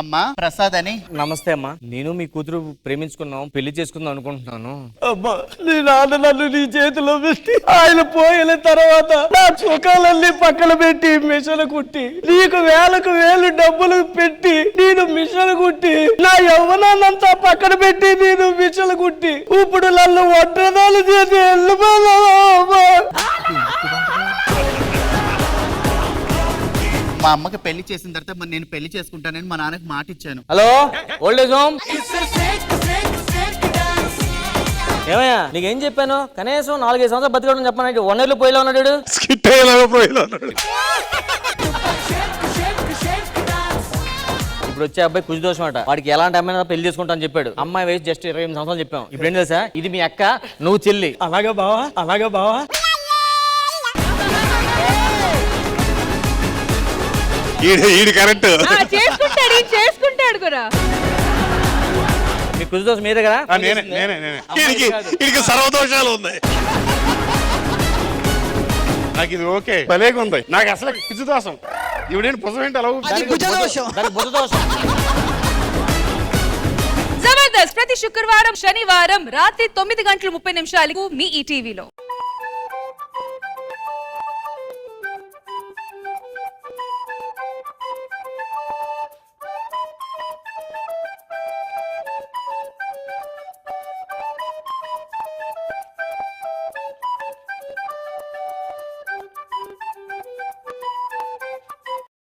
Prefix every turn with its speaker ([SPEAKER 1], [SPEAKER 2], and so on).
[SPEAKER 1] అమ్మా ప్రసాద్ అని.
[SPEAKER 2] నమస్తే అమ్మా. నేను మీ కూతురు ప్రేమించుకున్నాం, పెళ్లి చేసుకుందాం అనుకుంటున్నాను.
[SPEAKER 3] అమ్మా నీ నాన్న నన్ను నీ చేతిలో పెట్టి ఆయన పోయిన తర్వాత నా సుఖాలన్నీ పక్కన పెట్టి మిషన్ కుట్టి నీకు వేలకు వేలు డబ్బులు పెట్టి నేను మిషన్ కుట్టి నా యవ్వనాన్నంతా పక్కన పెట్టి నేను మిషన్ కుట్టి ఇప్పుడు నన్ను ఒంటరిదాలు చేసి వెళ్ళిపోయావా?
[SPEAKER 1] మా అమ్మకి పెళ్లి చేసిన తర్వాత మరి నేను పెళ్లి చేసుకుంటానని మా నాన్నకి మాట ఇచ్చాను.
[SPEAKER 2] Hello old age home. ఏమయ్యా నీకేం చెప్పాను? కనీసం 4-5 సంవత్సరాలు బతికడం చెప్పాను. 1 year పోయిలో ఉన్నాడు.
[SPEAKER 3] స్కిట్ అయ్యేలాగా పోయిలో ఉన్నాడు.
[SPEAKER 2] ఇప్పుడు వచ్చే అబ్బాయి కుజ దోషం అట. వాడికి ఎలాంటి అమ్మాయి పెళ్లి చేసుకుంటా అని చెప్పాడు. అమ్మాయి వయసు జస్ట్ 28 సంవత్సరాలు చెప్పాం. ఇప్పుడు ఏం తెలుసా, ఇది మీ అక్క, నువ్వు చెల్లి.
[SPEAKER 3] అలాగా బావా, అలాగా బావా.
[SPEAKER 4] కరెక్ట్
[SPEAKER 5] చేసుకుంటాడు కూడా.
[SPEAKER 2] మీ కుజ దోషం మీదే కదా?
[SPEAKER 4] నేనే సర్వదోషాలు ఉన్నాయి. నాకు ఇది ఓకే, భలేగా ఉంది. నాకు అసలు పిచ్చి దోషం. ఇవిడేంటి పుస్తకం ఏంటి అలా
[SPEAKER 5] జబర్దస్త్ ప్రతి శుక్రవారం శనివారం రాత్రి 9 గంటల 30 నిమిషాలకు మీ ఈటీవీలో.